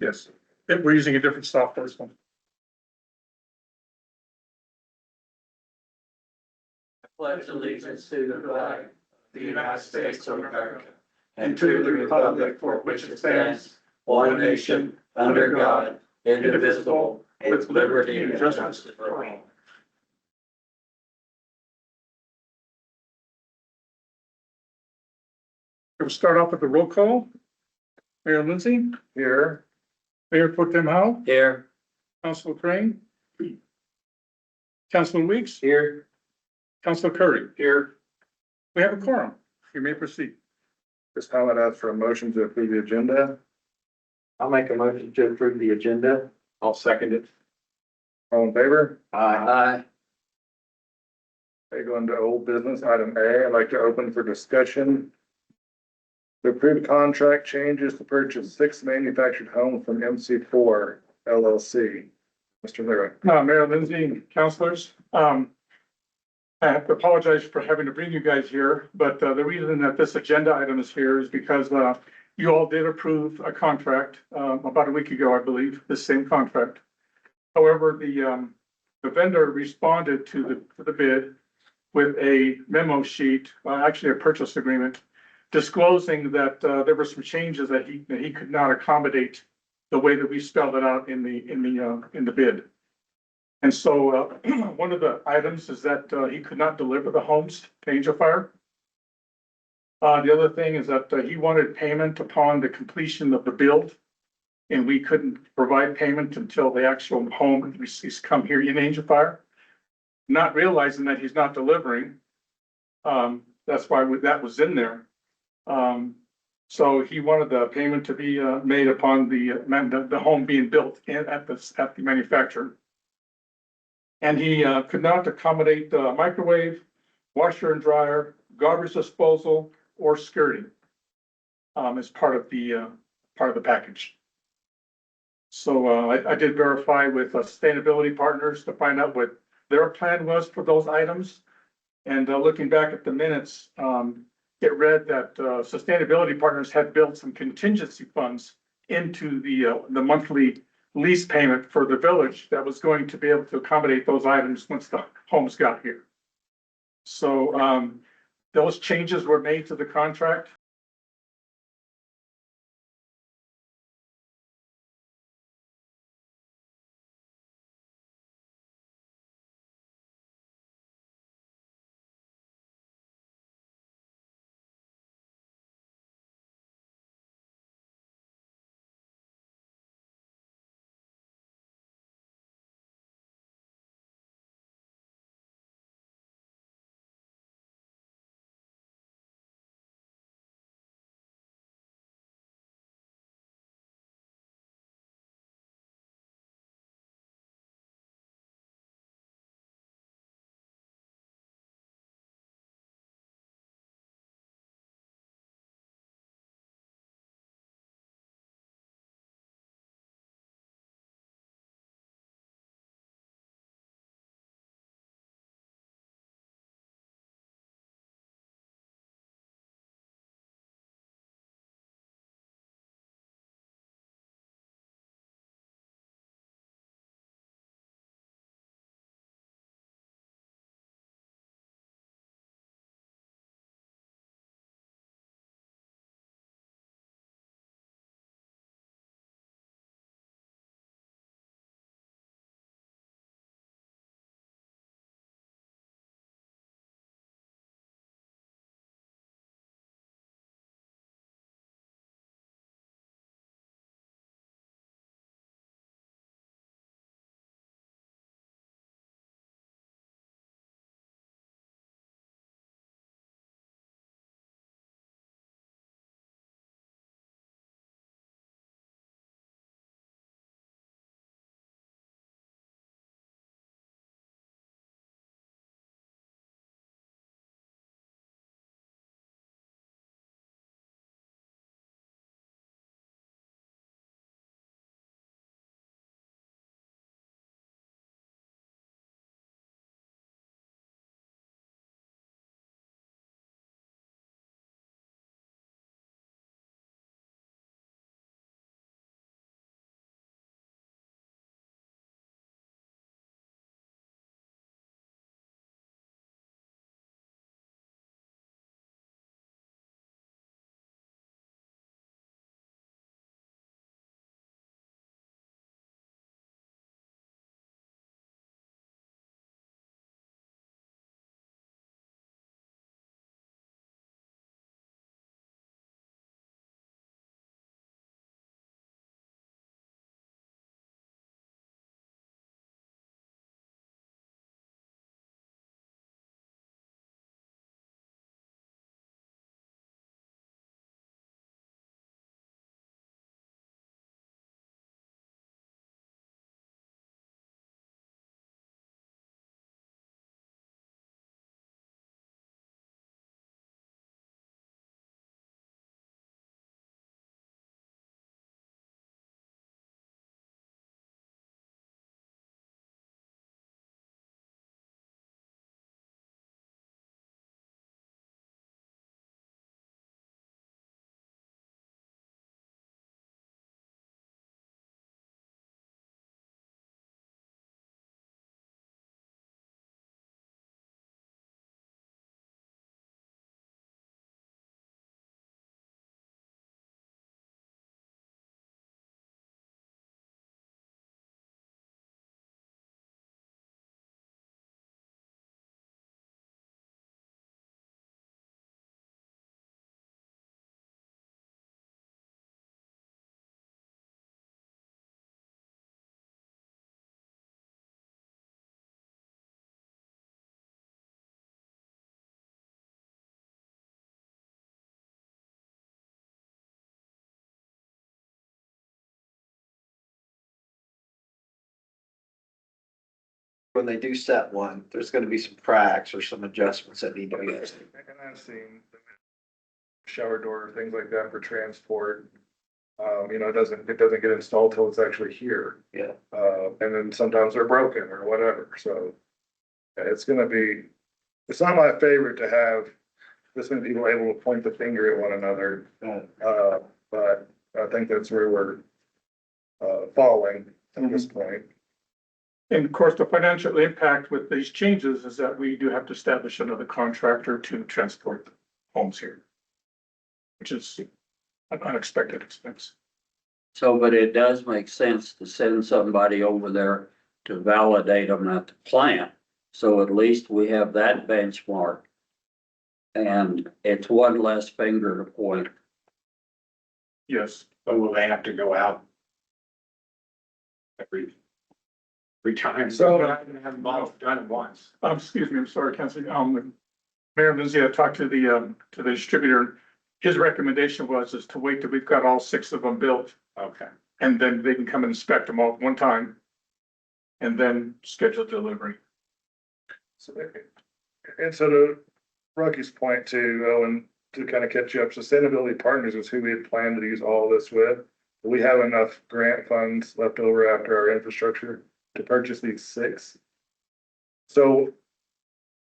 Yes, we're using a different software. So. Pledge allegiance to the flag of the United States of America and to the republic for which it stands, one nation, under God, indivisible, with liberty and justice for all. We'll start off with the roll call. Mayor Lindsay. Here. Mayor Pro Tem Howe. Here. Councilor Crane. Councilman Weeks. Here. Councilor Curry. Here. We have a quorum. You may proceed. This time I'd ask for a motion to approve the agenda. I'll make a motion to approve the agenda. I'll second it. All in favor? Aye. Okay, going to old business, item A, I'd like to open for discussion. The approved contract changes to purchase 6 manufactured homes from MC4 LLC. Mr. Lyra. Mayor Lindsay, councilors, I have to apologize for having to bring you guys here, but the reason that this agenda item is here is because you all did approve a contract about a week ago, I believe, the same contract. However, the vendor responded to the bid with a memo sheet, actually a purchase agreement, disclosing that there were some changes that he could not accommodate the way that we spelled it out in the bid. And so one of the items is that he could not deliver the homes to Angel Fire. The other thing is that he wanted payment upon the completion of the build, and we couldn't provide payment until the actual home is come here in Angel Fire. Not realizing that he's not delivering. That's why that was in there. So he wanted the payment to be made upon the home being built at the manufacturer. And he could not accommodate the microwave, washer and dryer, garbage disposal, or skirting as part of the package. So I did verify with sustainability partners to find out what their plan was for those items. And looking back at the minutes, it read that sustainability partners had built some contingency funds into the monthly lease payment for the village that was going to be able to accommodate those items once the homes got here. So those changes were made to the contract. when they do set one, there's gonna be some cracks or some adjustments that need to be made. And I've seen shower door, things like that for transport. It doesn't get installed till it's actually here. Yeah. And then sometimes they're broken or whatever, so. Yeah, it's not my favorite to have this many people able to point the finger at one another. But I think that's where we're, falling at this point. And of course, the financial impact with these changes is that we do have to establish another contractor to transport homes here, which is an unexpected expense. So, but it does make sense to send somebody over there to validate them at the plant. So at least we have that benchmark. And it's one less finger to point. Yes. But will they have to go out every time? So- But I can have them all done at once. Excuse me, I'm sorry, Councilor. Mayor Lindsay, I talked to the distributor. His recommendation is to wait till we've got all 6 of them built, Okay. and then they can come and inspect them all at one time. And then schedule delivery. So, and so to Rocky's point too, Owen, to kind of catch you up, Sustainability Partners is who we had planned to use all this with. We have enough grant funds left over after our infrastructure to purchase these 6. So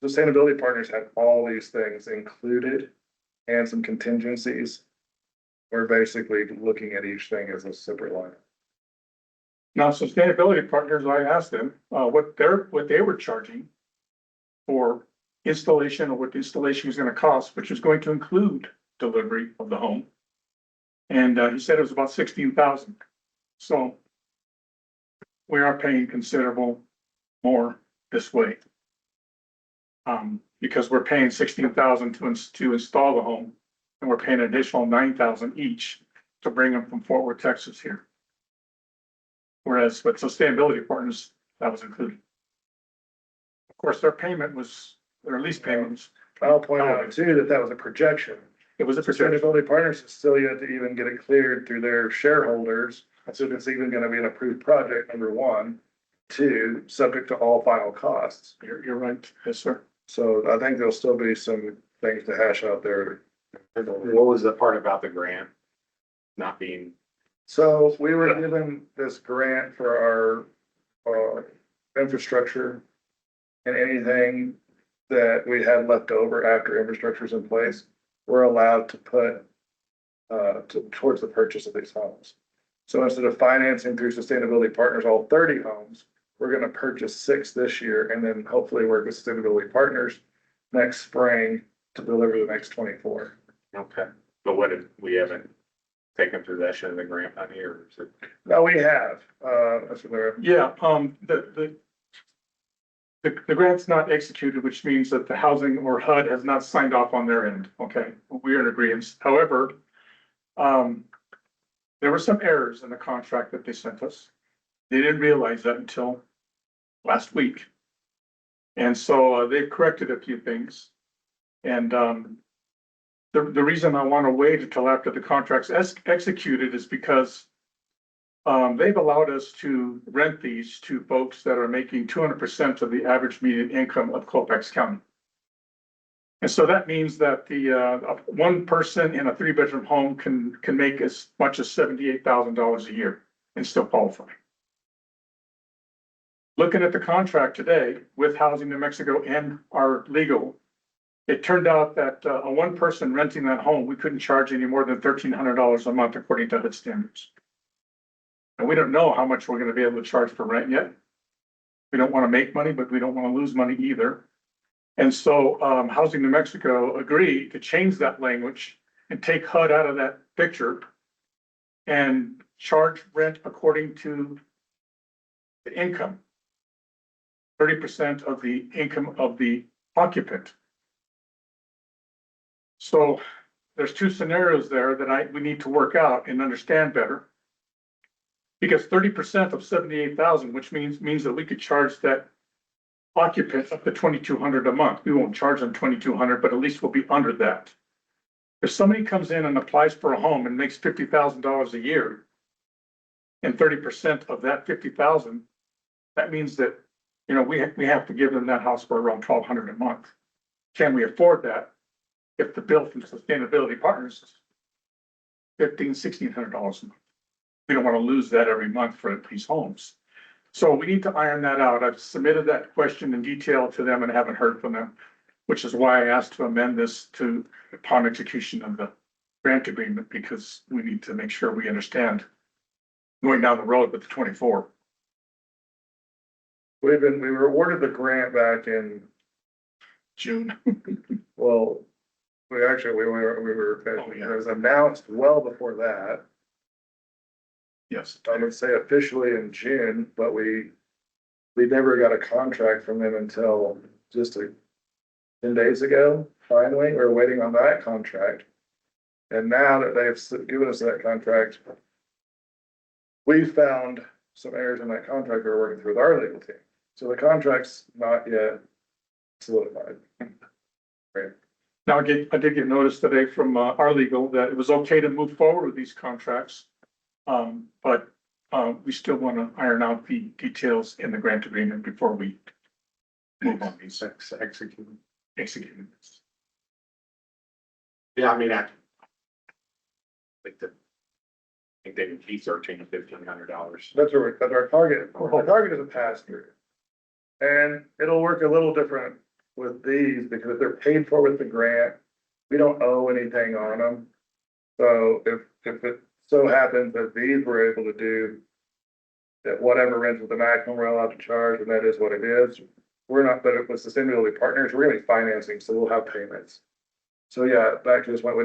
Sustainability Partners had all these things included and some contingencies. We're basically looking at each thing as a separate line. Now, Sustainability Partners, I asked them, what they were charging for installation, or what the installation was gonna cost, which was going to include delivery of the home. And, he said it was about 16,000. So we are paying considerable more this way. Because we're paying 16,000 to install the home, and we're paying an additional 9,000 each to bring them from Fort Worth, Texas here. Whereas with Sustainability Partners, that was included. Of course, their lease payment was, I'll point out too, that was a projection. it was a projection. Sustainability Partners is still yet to even get it cleared through their shareholders. So it's even gonna be an approved project, number 1. 2, subject to all final costs. You're right. Yes, sir. So I think there'll still be some things to hash out there. What was the part about the grant not being? So we were given this grant for our, infrastructure, and anything that we had left over after infrastructure's in place, we're allowed to put towards the purchase of these homes. So instead of financing through Sustainability Partners, all 30 homes, we're gonna purchase 6 this year and then hopefully work with Sustainability Partners next spring to deliver the next 24. Okay. But what if we haven't taken possession of the grant money, or is it? No, we have, that's what they're, Yeah, the grant's not executed, which means that the housing or HUD has not signed off on their end. Okay, we're in agreement. However, there were some errors in the contract that they sent us. They didn't realize that until last week. And so they've corrected a few things. And the reason I want to wait until after the contract's executed is because they've allowed us to rent these to folks that are making 200% of the average median income of Colfax County. And so that means that the one person in a 3-bedroom home can make as much as $78,000 a year and still qualify. Looking at the contract today with Housing New Mexico and our legal, it turned out that a one person renting that home, we couldn't charge any more than $1,300 a month according to HUD standards. And we don't know how much we're going to be able to charge for rent yet. We don't want to make money, but we don't want to lose money either. And so Housing New Mexico agreed to change that language and take HUD out of that picture and charge rent according to the income. 30% of the income of the occupant. So there's 2 scenarios there that we need to work out and understand better. Because 30% of 78,000, which means that we could charge that occupant up to $2,200 a month. We won't charge them $2,200, but at least we'll be under that. If somebody comes in and applies for a home and makes $50,000 a year, and 30% of that 50,000, that means that You know, we have to give them that house for around 1,200 a month. Can we afford that? If the bill from Sustainability Partners is $1,600 a month. We don't want to lose that every month for these homes. So we need to iron that out. I've submitted that question in detail to them and haven't heard from them, which is why I asked to amend this to upon execution of the grant agreement, because we need to make sure we understand going down the road with the 24. We were awarded the grant back in, June. well, we were, Oh, yeah. it was announced well before that. Yes. I would say officially in June, but we never got a contract from them until just 10 days ago. Finally, we're waiting on that contract. And now that they've given us that contract, we found some errors in that contract we're working through with our legal team. So the contract's not yet solidified. Now, I did get notice today from our legal that it was okay to move forward with these contracts. But we still want to iron out the details in the grant agreement before we move on these executing. Yeah, I mean, I think they would be $1,300-$1,500. That's our target. Our target is a pass through. And it'll work a little different with these because if they're paid for with the grant, we don't owe anything on them. So if it so happens that these were able to do that, whatever rents with the maximum we're allowed to charge, and that is what it is. We're not, but with Sustainability Partners, we're gonna be financing, so we'll have payments. So yeah, back to this point, we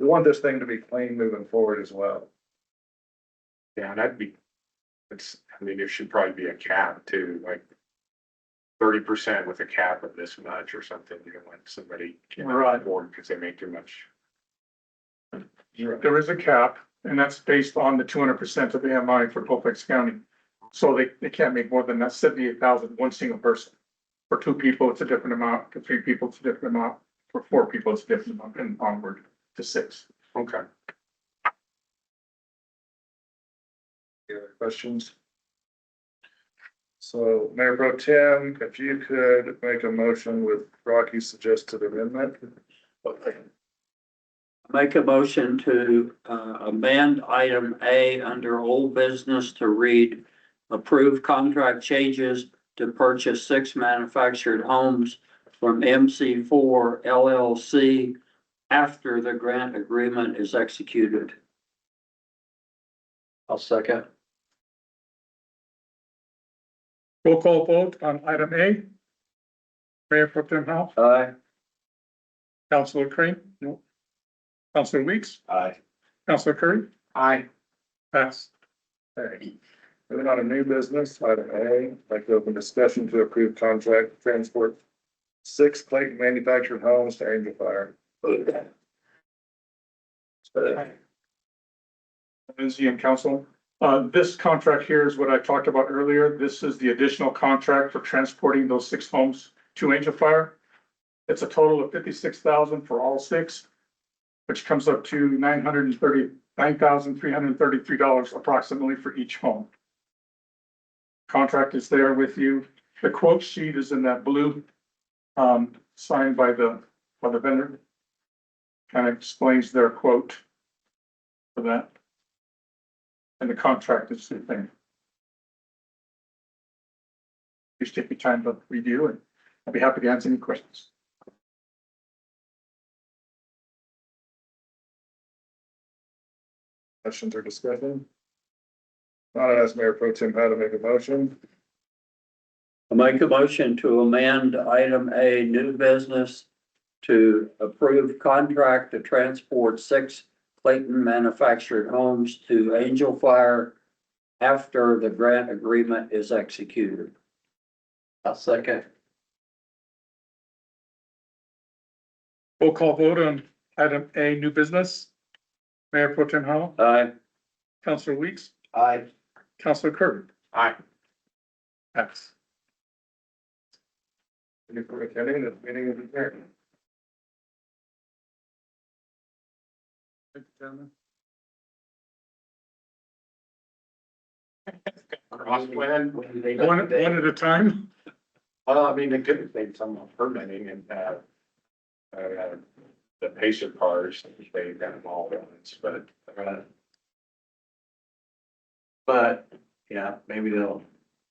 want this thing to be clean moving forward as well. Yeah, and I mean, there should probably be a cap too, like 30% with a cap of this much or something. You don't want somebody can't Right. afford because they make too much. There is a cap, and that's based on the 200% of the AMI for Colfax County. So they can't make more than that 78,000, one single person. For 2 people, it's a different amount. For 3 people, it's a different amount. For 4 people, it's a different amount, and onward to 6. Okay. Any other questions? So Mayor Pro Tem, if you could make a motion with Rocky's suggested amendment. Make a motion to amend item A under old business to read approved contract changes to purchase 6 manufactured homes from MC4 LLC after the grant agreement is executed. I'll second. Roll call vote on item A. Mayor Pro Tem Howe, Aye. Councilor Crane? No. Councilor Weeks? Aye. Councilor Curry? Aye. Pass. Okay. Moving on to new business, item A, I'd like to open discussion to approve contract to transport 6 Clayton manufactured homes to Angel Fire. Lindsay and council, this contract here is what I talked about earlier. This is the additional contract for transporting those 6 homes to Angel Fire. It's a total of $56,000 for all 6, which comes up to $939,333 approximately for each home. Contract is there with you. The quote sheet is in that blue, signed by the vendor. Kind of explains their quote for that. And the contract is the thing. Please take your time to review, and I'll be happy to answer any questions. Questions or discussion? Not ask Mayor Pro Tem how to make a motion. I make a motion to amend item A, new business, to approve contract to transport 6 Clayton manufactured homes to Angel Fire after the grant agreement is executed. I'll second. Roll call vote on item A, new business. Mayor Pro Tem Howell, Aye. Councilor Weeks, Aye. Councilor Curry. Aye. Pass. Thank you for attending this meeting of the chair. Crosswind. One at a time. Well, I mean, it could save some on permitting and, the Pacer cars, they got them all once, but, yeah, maybe they'll